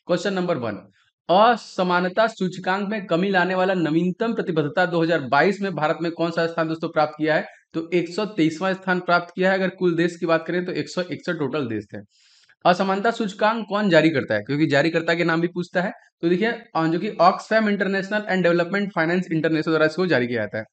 Question number 1, असमानता सूचकांक में कमी लाने वाला नवीनतम प्रतिबद्धता 2022 में भारत में कौन सा स्थान दोस्तों प्राप्त किया है? तो 123वां स्थान प्राप्त किया है। अगर कुल देश की बात करें तो 161 टोटल देश थे। असमानता सूचकांक कौन जारी करता है, क्योंकि जारीकर्ता के नाम भी पूछता है। तो देखिए जो कि Oxfam international and development finance international द्वारा इसको जारी किया जाता है।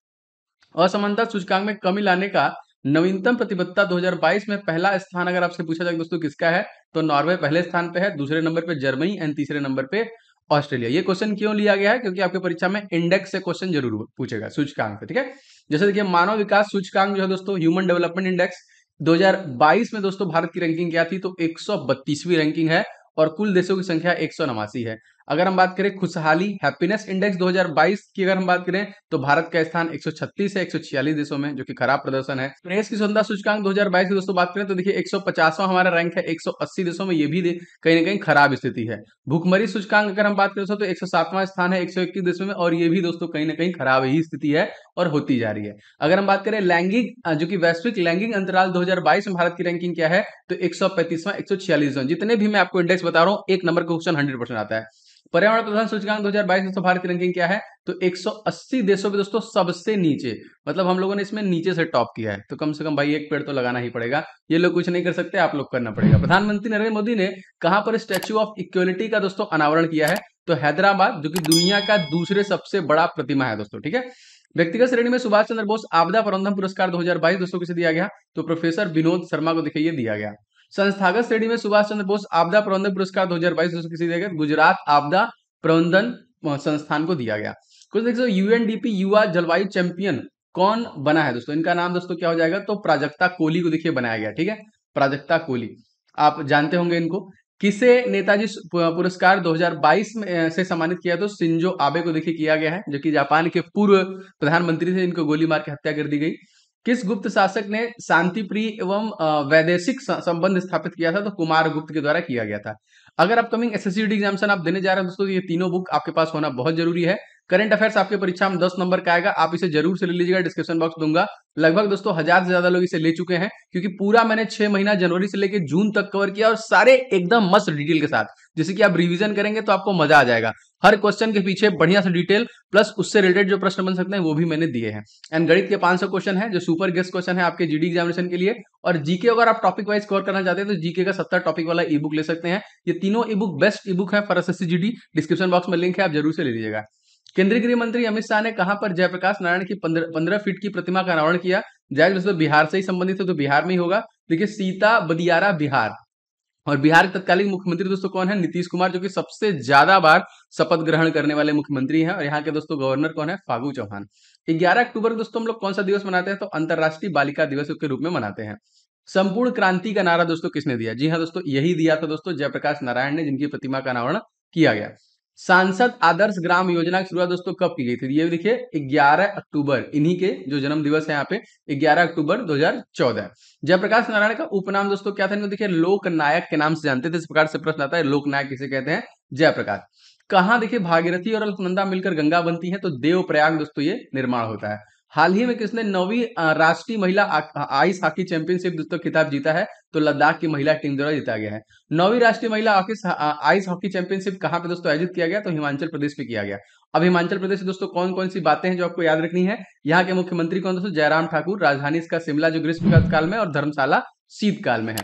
असमानता सूचकांक में कमी लाने का नवीनतम प्रतिबद्धता 2022 में पहला स्थान अगर आपसे पूछा जाए दोस्तों किसका है, तो नॉर्वे पहले स्थान पे है, दूसरे नंबर पे जर्मनी एंड तीसरे नंबर पे ऑस्ट्रेलिया। ये क्वेश्चन क्यों लिया गया है, क्योंकि आपके परीक्षा में इंडेक्स से क्वेश्चन जरूर पूछेगा सूचकांक पे, ठीक है। जैसे देखिए मानव विकास सूचकांक जो है दोस्तों, ह्यूमन डेवलपमेंट इंडेक्स 2022 में दोस्तों भारत की रैंकिंग क्या थी, तो 132वीं रैंकिंग है और कुल देशों की संख्या 189 है। अगर हम बात करें खुशहाली हैप्पीनेस इंडेक्स 2022 की अगर हम बात करें तो भारत का स्थान 136 है 146 देशों में, जो कि खराब प्रदर्शन है। प्रेस की सुंदरता सूचकांक 2022 की दोस्तों बात करें तो देखिए 150वां हमारा रैंक है 180 देशों में, ये भी कहीं ना कहीं खराब स्थिति है। भूखमरी सूचकांक अगर हम बात करें तो 107वां स्थान है 121 देशों में, और ये भी दोस्तों कहीं ना कहीं खराब ही स्थिति है और होती जा रही है। अगर हम बात करें लैंगिक जो कि वैश्विक लैंगिक अंतराल 2022 में भारत की रैंकिंग क्या है, तो 135वां 146वां। जितने भी मैं आपको इंडेक्स बता रहा हूँ एक नंबर का क्वेश्चन 100% आता है। पर्यावरण प्रदूषण सूचकांक 2022 में भारत की रैंकिंग क्या है, तो 180 देशों में दोस्तों सबसे नीचे, मतलब हम लोगों ने इसमें नीचे से टॉप किया है। तो कम से कम भाई एक पेड़ तो लगाना ही पड़ेगा, ये लोग कुछ नहीं कर सकते, आप लोग करना पड़ेगा। प्रधानमंत्री नरेंद्र मोदी ने कहां पर स्टैच्यू ऑफ इक्वलिटी का दोस्तों अनावरण किया है, तो हैदराबाद, जो कि दुनिया का दूसरे सबसे बड़ा प्रतिमा है दोस्तों, ठीक है। व्यक्तिगत श्रेणी में सुभाष चंद्र बोस आपदा प्रबंधन पुरस्कार 2022 दोस्तों किसे दिया गया, तो प्रोफेसर विनोद शर्मा को देखिए दिया गया। संस्थागत श्रेणी में सुभाष चंद्र बोस आपदा प्रबंधन पुरस्कार 2022 दोस्तों किसे दिया गया, गुजरात आपदा प्रबंधन संस्थान को दिया गया। कुछ देखो यूएनडीपी युवा जलवायु चैंपियन कौन बना है दोस्तों, इनका नाम दोस्तों क्या हो जाएगा, तो प्राजक्ता कोहली को देखिए बनाया गया, ठीक है। प्राजक्ता कोहली आप जानते होंगे इनको। किसे नेताजी पुरस्कार 2022 में से सम्मानित किया, तो शिंजो आबे को देखिए किया गया है, जो कि जापान के पूर्व प्रधानमंत्री थे, इनको गोली मार के हत्या कर दी गई। किस गुप्त शासक ने शांति प्रिय एवं वैदेशिक संबंध स्थापित किया था, तो कुमार गुप्त के द्वारा किया गया था। अगर अपकमिंग एसएससी एग्जामिनेशन आप देने जा रहे हैं दोस्तों, ये तीनों बुक आपके पास होना बहुत जरूरी है। करंट अफेयर्स आपके परीक्षा में 10 नंबर का आएगा, आप इसे जरूर से ले लीजिएगा, डिस्क्रिप्शन बॉक्स दूंगा। लगभग दोस्तों 1000 से ज्यादा लोग इसे ले चुके हैं, क्योंकि पूरा मैंने 6 महीना जनवरी से लेकर जून तक कवर किया और सारे एकदम मस्त डिटेल के साथ, जैसे कि आप रिवीजन करेंगे तो आपको मजा आ जाएगा। हर क्वेश्चन के पीछे बढ़िया से डिटेल प्लस उससे रिलेटेड जो प्रश्न बन सकते हैं वो भी मैंने दिए हैं। एंड गणित के 500 क्वेश्चन है जो सुपर गेस्ट क्वेश्चन है आपके जीडी एग्जामिनेशन के लिए। और जीके अगर आप टॉपिक वाइज कवर करना चाहते हैं तो जीके का 70 टॉपिक वाला ई बुक ले सकते हैं। ये तीनों ebook best ebook है for SSC GD, description box में लिंक है, आप जरूर से ले लीजिएगा। केंद्रीय गृह मंत्री अमित शाह ने कहां पर जयप्रकाश नारायण की 15 फीट की प्रतिमा का अनावरण किया, जाहिर दोस्तों बिहार से ही संबंधित है तो बिहार में ही होगा। देखिए सीता बदियारा बिहार, और बिहार के तत्कालीन मुख्यमंत्री दोस्तों कौन है, नीतीश कुमार, जो कि सबसे ज्यादा बार शपथ ग्रहण करने वाले मुख्यमंत्री हैं। और यहाँ के दोस्तों गवर्नर कौन है, फागू चौहान। 11 अक्टूबर दोस्तों हम लोग कौन सा दिवस मनाते हैं, तो अंतरराष्ट्रीय बालिका दिवस के रूप में मनाते हैं। संपूर्ण क्रांति का नारा दोस्तों किसने दिया, जी हाँ दोस्तों यही दिया था दोस्तों जयप्रकाश नारायण ने, जिनकी प्रतिमा का अनावरण किया गया। सांसद आदर्श ग्राम योजना की शुरुआत दोस्तों कब की गई थी, ये देखिए 11 अक्टूबर, इन्हीं के जो जन्म दिवस है यहाँ पे 11 अक्टूबर 2014। जयप्रकाश नारायण का उपनाम दोस्तों क्या था, इनको देखिए लोक नायक के नाम से जानते थे। इस प्रकार से प्रश्न आता है लोक नायक किसे कहते हैं, जयप्रकाश। कहाँ देखिए भागीरथी और अलकनंदा मिलकर गंगा बनती है, तो देवप्रयाग दोस्तों ये निर्माण होता है। हाल ही में किसने 9वीं राष्ट्रीय महिला आइस हॉकी चैंपियनशिप दोस्तों खिताब जीता है, तो लद्दाख की महिला टीम द्वारा जीता गया है। 9वीं राष्ट्रीय महिला आइस हॉकी चैंपियनशिप कहां पे दोस्तों आयोजित किया गया, तो हिमाचल प्रदेश में किया गया। अब हिमाचल प्रदेश में दोस्तों कौन कौन सी बातें हैं जो आपको याद रखनी है, यहाँ के मुख्यमंत्री कौन दोस्तों, जयराम ठाकुर। राजधानी इसका शिमला जो ग्रीष्म काल में, और धर्मशाला शीतकाल में है।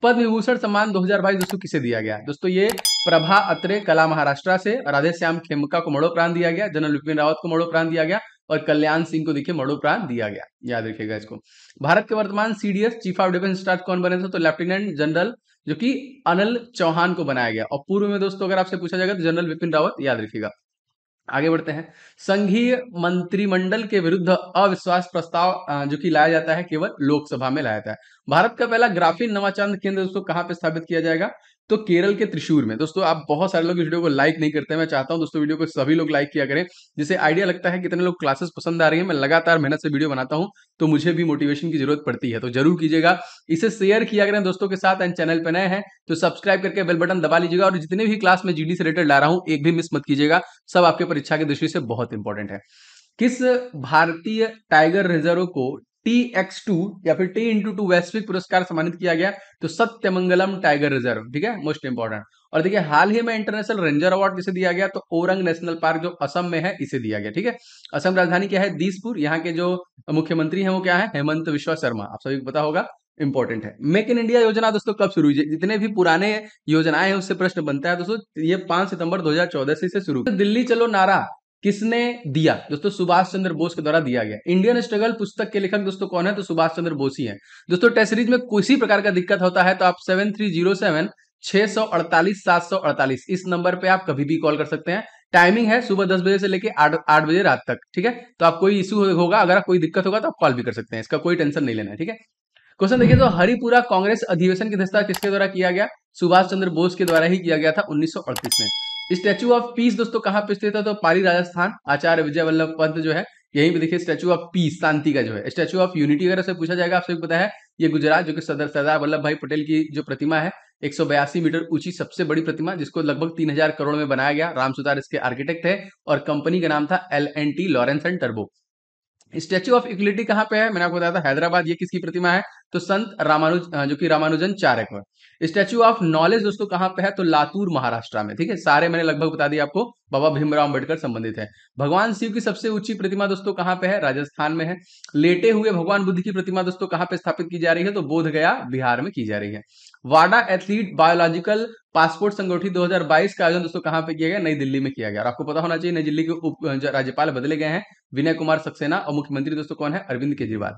पद्म विभूषण सम्मान 2022 दोस्तों किसे दिया गया, दोस्तों ये प्रभा अत्रे कला महाराष्ट्र से, राधेश्याम खेमका को मरणोपरांत दिया गया, जनरल विपिन रावत को मरणोपरांत दिया गया, और कल्याण सिंह को देखिए मरणोपरांत दिया गया, याद रखिएगा इसको। भारत के वर्तमान CDS chief of defence staff कौन बने थे, तो लेफ्टिनेंट जनरल जो कि अनिल चौहान को बनाया गया, और पूर्व में दोस्तों अगर आपसे पूछा जाएगा तो जनरल विपिन रावत, याद रखिएगा। आगे बढ़ते हैं। संघीय मंत्रिमंडल के विरुद्ध अविश्वास प्रस्ताव जो कि लाया जाता है केवल लोकसभा में लाया जाता है। भारत का पहला ग्राफीन नवाचार केंद्र दोस्तों कहां पे स्थापित किया जाएगा, तो केरल के त्रिशूर में। दोस्तों आप बहुत सारे लोग इस वीडियो को लाइक नहीं करते हैं, मैं चाहता हूं दोस्तों वीडियो को सभी लोग लाइक किया करें, जिससे आइडिया लगता है कितने लोग क्लासेस पसंद आ रही है। मैं लगातार मेहनत से वीडियो बनाता हूं तो मुझे भी मोटिवेशन की जरूरत पड़ती है, तो जरूर कीजिएगा। इसे शेयर किया करें दोस्तों के साथ, एंड चैनल पर नए हैं तो सब्सक्राइब करके बेल बटन दबा लीजिएगा। और जितने भी क्लास में जीडी से रिलेटेड ला रहा हूं एक भी मिस मत कीजिएगा, सब आपके परीक्षा की दृष्टि से बहुत इंपॉर्टेंट है। किस भारतीय टाइगर रिजर्व को TX2 या फिर T/2 वैश्विक पुरस्कार सम्मानित किया गया, तो सत्यमंगलम टाइगर रिजर्व, ठीक है, मोस्ट इंपॉर्टेंट। और देखिए हाल ही में इंटरनेशनल रेंजर अवार्ड किसे दिया गया, तो ओरंग नेशनल पार्क जो असम में है इसे दिया गया, ठीक है। असम राजधानी क्या है, दिसपुर। यहाँ के जो मुख्यमंत्री हैं वो क्या है, हेमंत बिश्वा शर्मा, आप सभी को पता होगा, इंपॉर्टेंट है। मेक इन इंडिया योजना दोस्तों कब शुरू हुई, जितने भी पुराने योजनाएं हैं उससे प्रश्न बनता है दोस्तों। ये 5 सितंबर 2014 से शुरू। दिल्ली चलो नारा किसने दिया, दोस्तों सुभाष चंद्र बोस के द्वारा दिया गया। इंडियन स्ट्रगल पुस्तक के लेखक दोस्तों कौन है, तो सुभाष चंद्र बोस ही है। दोस्तों टेस्ट सीरीज में किसी प्रकार का दिक्कत होता है तो आप 7307 648 748 इस नंबर पे आप कभी भी कॉल कर सकते हैं। टाइमिंग है सुबह 10 बजे से लेके 8 बजे रात तक, ठीक है। तो आप कोई इशू होगा, अगर कोई दिक्कत होगा तो आप कॉल भी कर सकते हैं, इसका कोई टेंशन नहीं लेना है, ठीक है। क्वेश्चन देखिए, तो हरिपुरा कांग्रेस अधिवेशन की अध्यक्षता किसके द्वारा किया गया, सुभाष चंद्र बोस के द्वारा ही किया गया था 1938 में। स्टैचू ऑफ पीस दोस्तों कहां पे स्थित है, तो पाली राजस्थान। आचार्य विजय वल्लभ पंत जो है यहीं पे देखिए स्टैचू ऑफ पीस, शांति का जो है। स्टैचू ऑफ यूनिटी अगर से पूछा जाएगा, आपसे पता है ये गुजरात, जो कि सरदार वल्लभ भाई पटेल की जो प्रतिमा है 182 मीटर ऊंची सबसे बड़ी प्रतिमा, जिसको लगभग 3000 करोड़ में बनाया गया। राम सुतार इसके आर्किटेक्ट थे और कंपनी का नाम था L&T Lawrence and turbo. Statue of equality कहां पे है, मैंने आपको बताया था हैदराबाद। ये किसकी प्रतिमा है, तो संत जो कि Ramanujan Charak. Statue of knowledge दोस्तों कहां पे है, तो लातूर महाराष्ट्र में, ठीक है। सारे मैंने लगभग बता दिया आपको, बाबा भीमराव अंबेडकर संबंधित है। भगवान शिव की सबसे ऊंची प्रतिमा दोस्तों कहां पे है, राजस्थान में है। लेटे हुए भगवान बुद्ध की प्रतिमा दोस्तों कहां पे स्थापित की जा रही है, तो बोध गया बिहार में की जा रही है। वाडा एथलीट बायोलॉजिकल पासपोर्ट संगोष्ठी 2022 का आयोजन दोस्तों कहां पे किया गया, नई दिल्ली में किया गया। और आपको पता होना चाहिए नई दिल्ली के राज्यपाल बदले गए हैं, विनय कुमार सक्सेना, और मुख्यमंत्री दोस्तों कौन है, अरविंद केजरीवाल।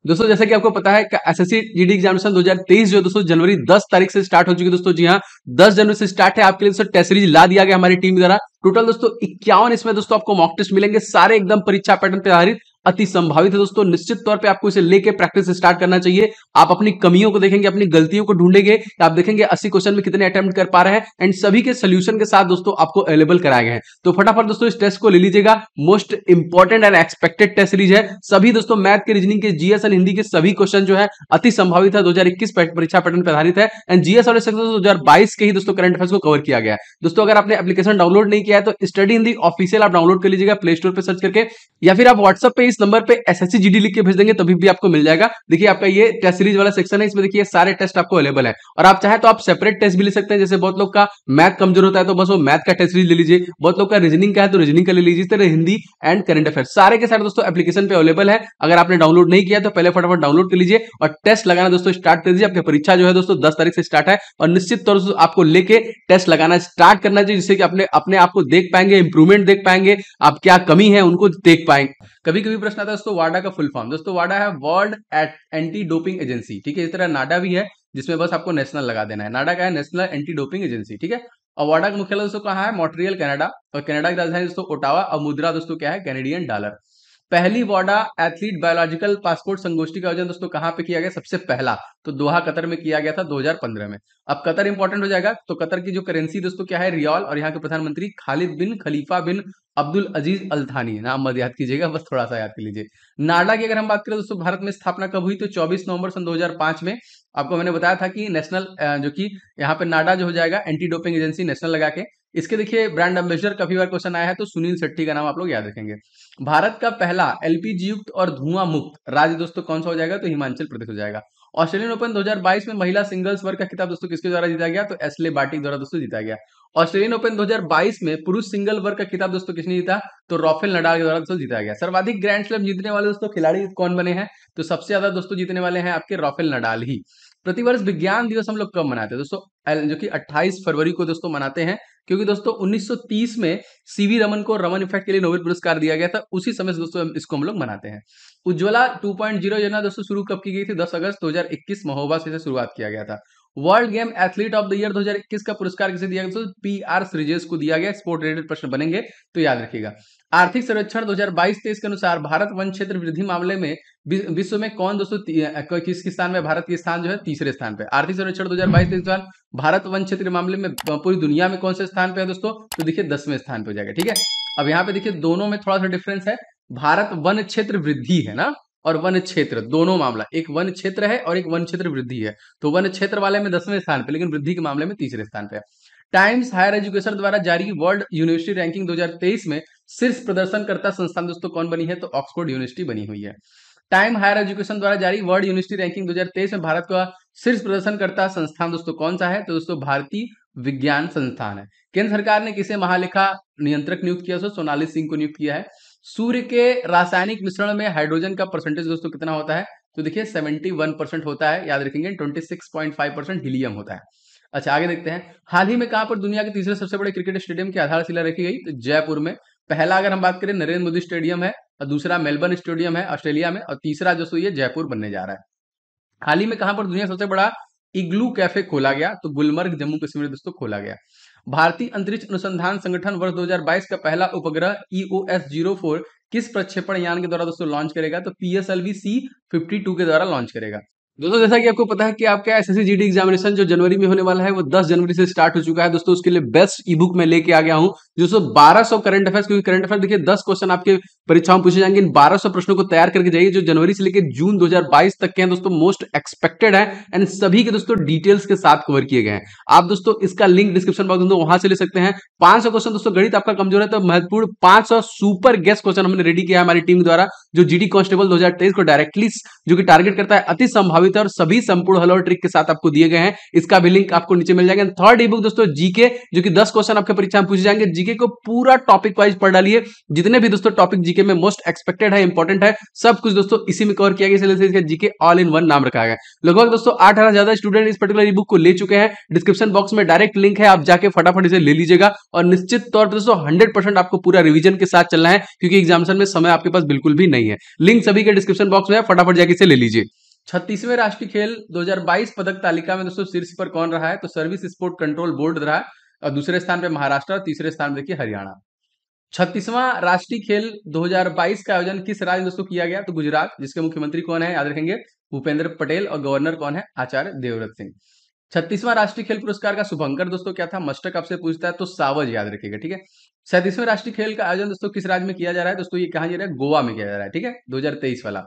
दोस्तों जैसे कि आपको पता है कि एसएससी जीडी एग्जामिनेशन 2023 जो दोस्तों जनवरी 10 तारीख से स्टार्ट हो चुकी है दोस्तों। जी हाँ, 10 जनवरी से स्टार्ट है। आपके लिए दोस्तों टेस्ट सीरीज ला दिया गया हमारी टीम द्वारा। टोटल दोस्तों 51 इसमें दोस्तों आपको मॉक टेस्ट मिलेंगे, सारे एकदम परीक्षा पैटर्न पे आधारित, अति संभावित है दोस्तों। निश्चित तौर पे आपको इसे लेके प्रैक्टिस स्टार्ट करना चाहिए। आप अपनी कमियों को देखेंगे, अपनी गलतियों को ढूंढेंगे, आप देखेंगे 80 क्वेश्चन में कितने अटेम्प्ट कर पा रहे हैं, एंड सभी के सोल्यूशन के साथ दोस्तों आपको अवेलेबल कराए गए हैं। तो फटाफट दोस्तों इस टेस्ट को ले लीजिएगा। Most important and expected test series है। सभी दोस्तों मैथ के, रीजनिंग के, जीएस एंड हिंदी के सभी क्वेश्चन जो है अति संभावित है, 2021 परीक्षा पैटर्न पर आधारित है। एंड जीएस और 2022 के ही दोस्तों करंट अफेयर्स को कवर किया गया है। दोस्तों अगर आपने एप्लीकेशन डाउनलोड नहीं किया है तो स्टडी हिंदी ऑफिशियल आप डाउनलोड कर लीजिएगा प्ले स्टोर पे सर्च करके, या फिर आप व्हाट्सएप पे इस नंबर पे एसएससी जीडी लिख के भेज देंगे तभी भी आपको मिल जाएगा। देखिए आपका ये टेस्ट सीरीज वाला सेक्शन है, इसमें देखिए सारे टेस्ट आपको अवेलेबल है। और आप चाहे तो आप सेपरेट टेस्ट भी ले सकते हैं। जैसे बहुत लोग का मैथ कमजोर होता है तो बस वो मैथ का टेस्ट सीरीज ले लीजिए, बहुत लोग का रीजनिंग का है तो रीजनिंग का ले लीजिए। इस तरह हिंदी एंड करंट अफेयर सारे के सारे दोस्तों एप्लीकेशन पे अवेलेबल है। अगर आपने डाउनलोड नहीं किया तो पहले फटाफट डाउनलोड कर लीजिए और टेस्ट लगाना दोस्तों स्टार्ट कर दीजिए। आपकी परीक्षा जो है दोस्तों 10 तारीख से स्टार्ट है और निश्चित तौर से आपको लेके टेस्ट लगाना स्टार्ट करना चाहिए, जिससे कि अपने आप को देख पाएंगे, इंप्रूवमेंट देख पाएंगे, आप क्या कमी है उनको देख पाएंगे। कभी कभी प्रश्न आता है दोस्तों वाडा का फुल फॉर्म। दोस्तों वाडा है वर्ल्ड एंटी डोपिंग एजेंसी, ठीक है। इस तरह नाडा भी है जिसमें बस आपको नेशनल लगा देना है। नाडा का है नेशनल एंटी डोपिंग एजेंसी, ठीक है। और वाडा का मुख्यालय दोस्तों कहाँ है, मॉन्ट्रियल कनाडा। और कनाडा की राजधानी दोस्तों ओटावा। और मुद्रा दोस्तों क्या है, कैनेडियन डॉलर। पहली वाडा एथलीट बायोलॉजिकल पासपोर्ट संगोष्ठी का आयोजन दोस्तों कहां पे किया गया, सबसे पहला तो दोहा कतर में किया गया था 2015 में। अब कतर इंपॉर्टेंट हो जाएगा, तो कतर की जो करेंसी दोस्तों क्या है, रियाल। और यहाँ के प्रधानमंत्री खालिद बिन खलीफा बिन अब्दुल अजीज अल थानी, नाम मत याद कीजिएगा, बस थोड़ा सा याद कर लीजिए। नाडा की अगर हम बात करें दोस्तों भारत में स्थापना कब हुई, तो 24 नवंबर सन 2005 में। आपको मैंने बताया था कि नेशनल जो कि यहाँ पे नाडा जो हो जाएगा एंटी डोपिंग एजेंसी नेशनल लगा के। इसके देखिए ब्रांड एम्बेसडर काफी बार क्वेश्चन आया है, तो सुनील शेट्टी का नाम आप लोग याद रखेंगे। भारत का पहला एलपीजी युक्त और धुआं मुक्त राज्य दोस्तों कौन सा हो जाएगा, तो हिमाचल प्रदेश हो जाएगा। ऑस्ट्रेलियन ओपन 2022 में महिला सिंगल्स वर्ग का खिताब दोस्तों किसके द्वारा जीता गया, तो एस्ले बार्टी द्वारा दोस्तों जीता गया। ऑस्ट्रेलियन ओपन 2022 में पुरुष सिंगल वर्ग का खिताब दोस्तों किसने जीता, तो राफेल नडाल के द्वारा दोस्तों जीता गया। सर्वाधिक ग्रैंड स्लैम जीतने वाले दोस्तों खिलाड़ी कौन बने हैं, तो सबसे ज्यादा दोस्तों जीतने वाले हैं आपके राफेल नडाल ही। प्रतिवर्ष विज्ञान दिवस हम लोग कब मनाते हैं दोस्तों, जो कि 28 फरवरी को दोस्तों मनाते हैं, क्योंकि दोस्तों 1930 में सीवी रमन को रमन इफेक्ट के लिए नोबेल पुरस्कार दिया गया था। उसी समय से दोस्तों इसको हम लोग मनाते हैं। उज्ज्वला 2.0 योजना दोस्तों शुरू कब की गई थी, 10 अगस्त 2021 महोबा से शुरुआत किया गया था। World game athlete of the year 2021 का पुरस्कार किसे दिया गया, तो पीआर श्रीजेश को दिया गया। स्पोर्ट रिलेटेड प्रश्न बनेंगे तो याद रखिएगा। आर्थिक सर्वेक्षण 2022-23 के अनुसार भारत वन क्षेत्र वृद्धि मामले में विश्व में कौन दोस्तों किस स्थान में, भारत की स्थान जो है तीसरे स्थान पे। आर्थिक सर्वेक्षण 2022-23 भारत वन क्षेत्र के मामले में पूरी दुनिया में कौन से स्थान पे है दोस्तों, तो देखिए 10वें स्थान पे हो जाएगा, ठीक है। अब यहाँ पे देखिए दोनों में थोड़ा सा डिफरेंस है। भारत वन क्षेत्र वृद्धि है ना, और वन क्षेत्र दोनों मामला, एक वन क्षेत्र है और एक वन क्षेत्र वृद्धि है। तो वन क्षेत्र वाले में 10वें स्थान पे, लेकिन वृद्धि के मामले में तीसरे स्थान पे है। टाइम्स हायर एजुकेशन द्वारा जारी वर्ल्ड यूनिवर्सिटी रैंकिंग 2023 में शीर्ष प्रदर्शनकर्ता संस्थान दोस्तों कौन बनी है, तो ऑक्सफोर्ड यूनिवर्सिटी बनी हुई है। टाइम हायर एजुकेशन द्वारा जारी वर्ल्ड यूनिवर्सिटी रैंकिंग 2023 में भारत का शीर्ष प्रदर्शनकर्ता संस्थान दोस्तों कौन सा है? तो दोस्तों भारतीय विज्ञान संस्थान है। केंद्र सरकार ने किसे महालेखा नियंत्रक नियुक्त किया? दोस्तों सोनाली सिंह को नियुक्त किया है। सूर्य के रासायनिक मिश्रण में हाइड्रोजन का परसेंटेज दोस्तों कितना होता है? तो देखिए 71% होता है, याद रखेंगे। 26.5% हीलियम होता है। अच्छा आगे देखते हैं, हाल ही में कहां पर दुनिया के तीसरे सबसे बड़े क्रिकेट स्टेडियम की आधारशिला रखी गई? तो जयपुर में। पहला अगर हम बात करें नरेंद्र मोदी स्टेडियम है, और दूसरा मेलबर्न स्टेडियम है ऑस्ट्रेलिया में, और तीसरा दोस्तों ये जयपुर बनने जा रहा है। हाल ही में कहां पर दुनिया का सबसे बड़ा इग्लू कैफे खोला गया? तो गुलमर्ग जम्मू कश्मीर दोस्तों खोला गया। भारतीय अंतरिक्ष अनुसंधान संगठन वर्ष 2022 का पहला उपग्रह EOS-04 किस प्रक्षेपण यान के द्वारा दोस्तों लॉन्च करेगा? तो PSLV C-52 के द्वारा लॉन्च करेगा। दोस्तों जैसा कि आपको पता है कि आपका SSC GD एग्जामिनेशन जो जनवरी में होने वाला है वो 10 जनवरी से स्टार्ट हो चुका है दोस्तों। उसके लिए बेस्ट ई बुक मैं लेके आ गया हूं दोस्तों 1200 करंट अफेयर्स, क्योंकि करंट अफेयर देखिए 10 क्वेश्चन आपके परीक्षाओं में पूछे जाएंगे। इन 1200 प्रश्नों को तैयार करके जाइए जो जनवरी से लेकर जून 2022 तक के हैं दोस्तों, मोस्ट एक्सपेक्टेड है एंड सभी के दोस्तों डिटेल्स के साथ कवर किए गए हैं। आप दोस्तों इसका लिंक डिस्क्रिप्शन बॉक्स में वहां से ले सकते हैं। 500 क्वेश्चन दोस्तों, गणित आपका कमजोर है तो महत्वपूर्ण 500 सुपर गेस्ट क्वेश्चन हमने रेडी किया है हमारी टीम द्वारा, जो GD कांस्टेबल 2023 को डायरेक्टली जो कि टारगेट करता है, अति संभावित है और सभी संपूर्ण हल और ट्रिक के साथ आपको दिए गए हैं। इसका भी लिंक आपको नीचे मिल जाएगा। थर्ड ई बुक दोस्तों जीके, जो कि 10 क्वेश्चन आपके परीक्षा में पूछे जाएंगे। जीके को पूरा टॉपिक वाइज पढ़ डालिए, जितने भी दोस्तों टॉपिक जीके में मोस्ट एक्सपेक्टेड है, इंपॉर्टेंट है, सब कुछ दोस्तों इसी में कवर किया गया, इसलिए इसका जीके ऑल इन वन नाम रखा गया। लगभग दोस्तों 8,000 ज्यादा स्टूडेंट इस पर्टिकुलर ई बुक को ले चुके हैं। डिस्क्रिप्शन बॉक्स में डायरेक्ट लिंक है, आप जाके फटाफट इसे ले लीजिएगा। और निश्चित तौर पर दोस्तों 100% आपको पूरा रिवीजन के साथ चलना है, क्योंकि एग्जामिनेशन में समय आपके पास बिल्कुल भी नहीं है। लिंक सभी के डिस्क्रिप्शन बॉक्स में है, फटाफट जाके इसे ले लीजिए। 36वें राष्ट्रीय खेल 2022 पदक तालिका में दोस्तों शीर्ष पर कौन रहा है? तो सर्विस स्पोर्ट कंट्रोल बोर्ड रहा है, और दूसरे स्थान पे महाराष्ट्र, और तीसरे स्थान पे देखिए हरियाणा। 36वां राष्ट्रीय खेल 2022 का आयोजन किस राज्य दोस्तों किया गया? तो गुजरात, जिसके मुख्यमंत्री कौन है? याद रखेंगे भूपेंद्र पटेल, और गवर्नर कौन है? आचार्य देवव्रत सिंह। 36वां राष्ट्रीय खेल पुरस्कार का शुभंकर दोस्तों क्या था? मस्टक आपसे पूछता है तो सावज याद रखिएगा, ठीक है। 37वें राष्ट्रीय खेल का आयोजन दोस्तों किस राज्य में किया जा रहा है? दोस्तों ये कहा जा रहा है? गोवा में किया जा रहा है, ठीक है। 2023 वाला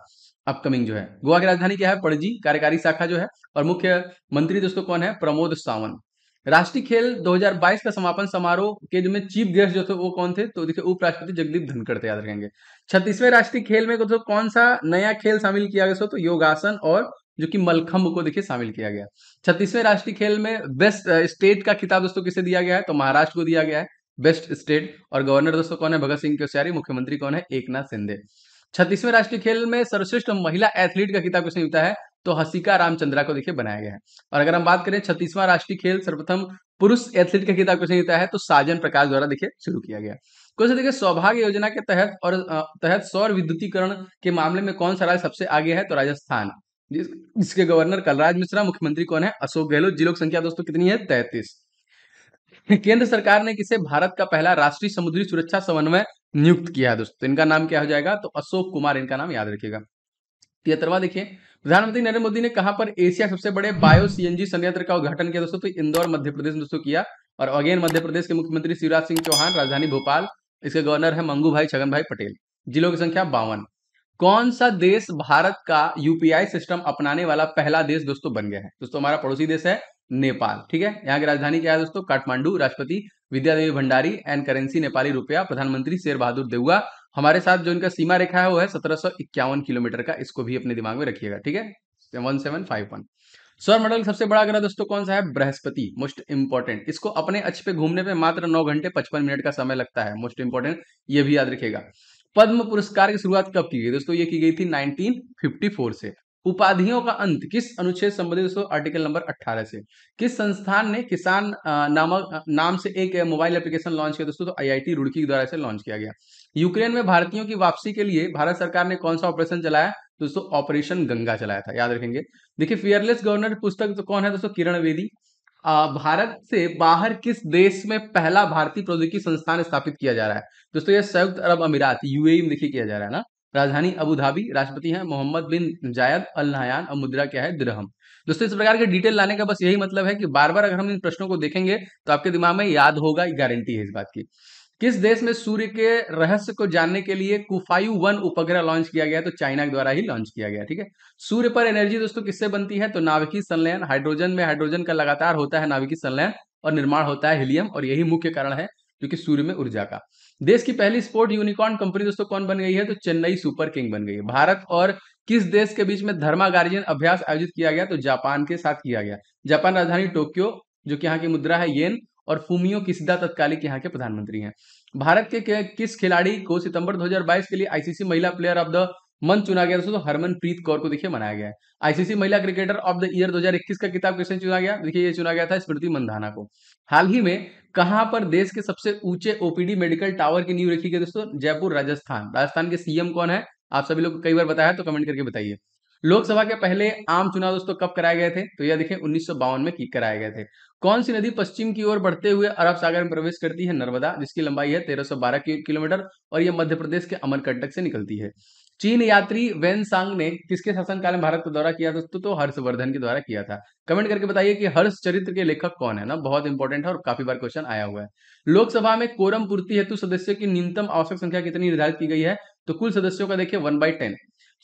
अपकमिंग जो है। गोवा की राजधानी क्या है? पणजी, कार्यकारी शाखा जो है, और मुख्य मंत्री दोस्तों कौन है? प्रमोद सावंत। राष्ट्रीय खेल 2022 का समापन समारोह के जो में चीफ गेस्ट जो थे वो कौन थे? तो देखिए उपराष्ट्रपति जगदीप धनखड़ थे, याद रखेंगे। 36वें राष्ट्रीय खेल में तो कौन सा नया खेल शामिल किया गया? तो योगासन और जो कि मलखम्ब को देखिए शामिल किया गया। 36वें राष्ट्रीय खेल में बेस्ट स्टेट का खिताब दोस्तों किसे दिया गया है? तो महाराष्ट्र को दिया गया है बेस्ट स्टेट। और गवर्नर दोस्तों कौन है? भगत सिंह कोश्यारी। मुख्यमंत्री कौन है? एकनाथ शिंदे। 36वें राष्ट्रीय खेल में सर्वश्रेष्ठ महिला एथलीट का खिताब किसने जीता है? तो हसिका रामचंद्रा को देखिए बनाया गया है। और अगर हम बात करें 36वां राष्ट्रीय खेल सर्वप्रथम पुरुष एथलीट का खिताब किसने जीता है? तो साजन प्रकाश द्वारा देखिए शुरू किया गया। क्वेश्चन देखिए, सौभाग्य योजना के तहत और तहत सौर विद्युतीकरण के मामले में कौन सा राज्य सबसे आगे है? तो राजस्थान, जिसके गवर्नर कलराज मिश्रा, मुख्यमंत्री कौन है? अशोक गहलोत। जिलों की संख्या दोस्तों कितनी है? 33। केंद्र सरकार ने किसे भारत का पहला राष्ट्रीय समुद्री सुरक्षा समन्वय नियुक्त किया है दोस्तों? इनका नाम क्या हो जाएगा? तो अशोक कुमार इनका नाम, याद रखिएगा। 73वां देखिए, प्रधानमंत्री नरेंद्र मोदी ने कहां पर एशिया सबसे बड़े बायो CNG संयंत्र का उद्घाटन किया दोस्तों? तो इंदौर मध्य प्रदेश में दोस्तों किया। और अगेन मध्य प्रदेश के मुख्यमंत्री शिवराज सिंह चौहान, राजधानी भोपाल, इसके गवर्नर है मंगू भाई छगन भाई पटेल। जिलों की संख्या 52। कौन सा देश भारत का UPI सिस्टम अपनाने वाला पहला देश दोस्तों बन गया है? दोस्तों हमारा पड़ोसी देश है नेपाल, ठीक है। यहाँ की राजधानी क्या है दोस्तों? काठमांडू। राष्ट्रपति विद्यादेवी भंडारी एंड करेंसी नेपाली रुपया। प्रधानमंत्री शेर बहादुर देउवा। हमारे साथ जो इनका सीमा रेखा है वो है 1751 किलोमीटर का, इसको भी अपने दिमाग में रखिएगा, ठीक है। 1751। सौर मंडल का सबसे बड़ा ग्रह दोस्तों कौन सा है? Brihaspati, most important. इसको अपने अक्ष पे घूमने पे मात्र 9 घंटे 55 मिनट का समय लगता है, मोस्ट इंपॉर्टेंट, ये भी याद रखिएगा। पद्म पुरस्कार की शुरुआत कब की गई दोस्तों? ये की गई थी 1954 से। उपाधियों का अंत किस अनुच्छेद संबंधित दोस्तों? आर्टिकल नंबर 18 से। किस संस्थान ने किसान नामक नाम से एक मोबाइल एप्लीकेशन लॉन्च किया दोस्तों? तो IIT रुड़की के द्वारा इसे लॉन्च किया गया। यूक्रेन में भारतीयों की वापसी के लिए भारत सरकार ने कौन सा ऑपरेशन चलाया? दोस्तों ऑपरेशन गंगा चलाया था, याद रखेंगे। देखिए फियरलेस गवर्नर पुस्तक तो कौन है दोस्तों? किरण बेदी। भारत से बाहर किस देश में पहला भारतीय प्रौद्योगिकी संस्थान स्थापित किया जा रहा है? दोस्तों ये संयुक्त अरब अमीरात UAE में देखिए किया जा रहा है ना। राजधानी अबू धाबी। राष्ट्रपति हैं मोहम्मद बिन जायद अल नहयान, और मुद्रा क्या है? दिरहम। दोस्तों इस प्रकार के डिटेल लाने का बस यही मतलब है कि बार बार अगर हम इन प्रश्नों को देखेंगे तो आपके दिमाग में याद होगा, गारंटी है इस बात की। किस देश में सूर्य के रहस्य को जानने के लिए कुफायु 1 उपग्रह लॉन्च किया गया? तो चाइना के द्वारा ही लॉन्च किया गया, ठीक है। सूर्य पर एनर्जी दोस्तों किससे बनती है? तो नाभिकीय संलयन। हाइड्रोजन में हाइड्रोजन का लगातार होता है नाभिकीय संलयन, और निर्माण होता है हीलियम, और यही मुख्य कारण है जो कि सूर्य में ऊर्जा का। देश की पहली स्पोर्ट यूनिकॉर्न कंपनी दोस्तों कौन बन गई है? तो चेन्नई सुपर किंग बन गई है। भारत और किस देश के बीच में धर्मा गार्जियन अभ्यास आयोजित किया गया? तो जापान के साथ किया गया। जापान राजधानी टोक्यो, जो कि यहाँ की मुद्रा है येन, और फूमियो किशिदा तत्कालिक यहाँ के प्रधानमंत्री हैं। भारत के किस खिलाड़ी को सितंबर 2022 के लिए आईसीसी महिला प्लेयर ऑफ द मंथ चुना गया? दोस्तों, तो हरमनप्रीत कौर को देखिए बनाया गया है। आईसीसी महिला क्रिकेटर ऑफ द ईयर 2021 का किताब किसे चुना गया? देखिए, ये चुना गया था स्मृति मंधाना को। हाल ही में कहां पर देश के सबसे ऊंचे ओपीडी मेडिकल टावर की नींव रखी गई? दोस्तों, जयपुर, राजस्थान। राजस्थान के सीएम कौन है? आप सभी लोग को कई बार बताया, तो कमेंट करके बताइए। लोकसभा के पहले आम चुनाव दोस्तों कब कराए गए थे? तो यह देखिए 1952 में कराए गए थे। कौन सी नदी पश्चिम की ओर बढ़ते हुए अरब सागर में प्रवेश करती है? नर्मदा, जिसकी लंबाई है 1312 किलोमीटर, और यह मध्य प्रदेश के अमरकंटक से निकलती है। चीन यात्री वेन सांग ने किसके शासनकाल में भारत का दौरा किया दोस्तों? तो हर्षवर्धन के द्वारा किया था। कमेंट करके बताइए कि हर्ष चरित्र के लेखक कौन है ना, बहुत इंपॉर्टेंट है और काफी बार क्वेश्चन आया हुआ है। लोकसभा में कोरम पूर्ति हेतु सदस्यों की न्यूनतम आवश्यक संख्या कितनी निर्धारित की गई है? तो कुल सदस्यों का देखिए 1/10।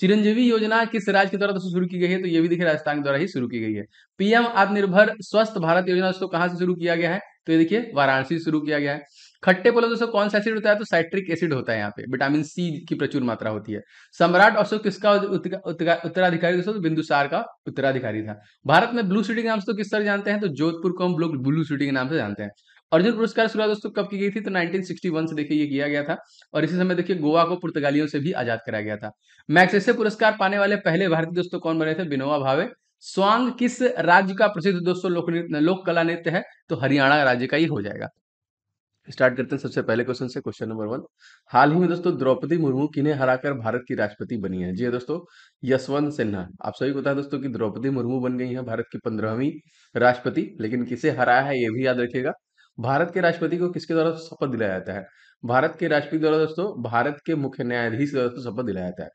चिरंजीवी योजना किस राज्य के द्वारा दोस्तों शुरू की गई है? तो ये भी देखिए राजस्थान के द्वारा ही शुरू की गई है। पीएम आत्मनिर्भर स्वस्थ भारत योजना दोस्तों कहां से शुरू किया गया है? तो ये देखिए वाराणसी से शुरू किया गया है। खट्टे पोलो दोस्तों कौन सा एसिड होता है? तो साइट्रिक एसिड होता है। यहाँ पे विटामिन सी की प्रचुर मात्रा होती है। सम्राट अशोक किसका उत्तराधिकारी दोस्तों? तो बिंदुसार का उत्तराधिकारी था। भारत में ब्लू सिटी के नाम से तो किस तरह जानते हैं? तो जोधपुर को हम लोग ब्लू सिटी के नाम से जानते हैं। अर्जुन पुरस्कार शुरुआत दोस्तों कब की गई थी? तो 1961 से देखिए ये किया गया था, और इसी समय देखिए गोवा को पुर्तगालियों से भी आजाद कराया गया था। मैग्सेसे पुरस्कार पाने वाले पहले भारतीय दोस्तों कौन बने थे? विनोबा भावे। स्वांग किस राज्य का प्रसिद्ध दोस्तों लोक कला नृत्य है? तो हरियाणा राज्य का ही हो जाएगा। स्टार्ट करते हैं सबसे पहले क्वेश्चन से। क्वेश्चन नंबर 1, हाल ही में दोस्तों द्रौपदी मुर्मू किन्हें हराकर भारत की राष्ट्रपति बनी है? जी हाँ दोस्तों, यशवंत सिन्हा। आप सभी को पता है दोस्तों कि द्रौपदी मुर्मू बन गई है भारत की 15वीं राष्ट्रपति, लेकिन किसे हराया है ये भी याद रखिएगा। भारत के राष्ट्रपति को किसके द्वारा शपथ दिलाया जाता है? भारत के राष्ट्रपति द्वारा दोस्तों भारत के मुख्य न्यायाधीश द्वारा दोस्तों शपथ दिलाया जाता है।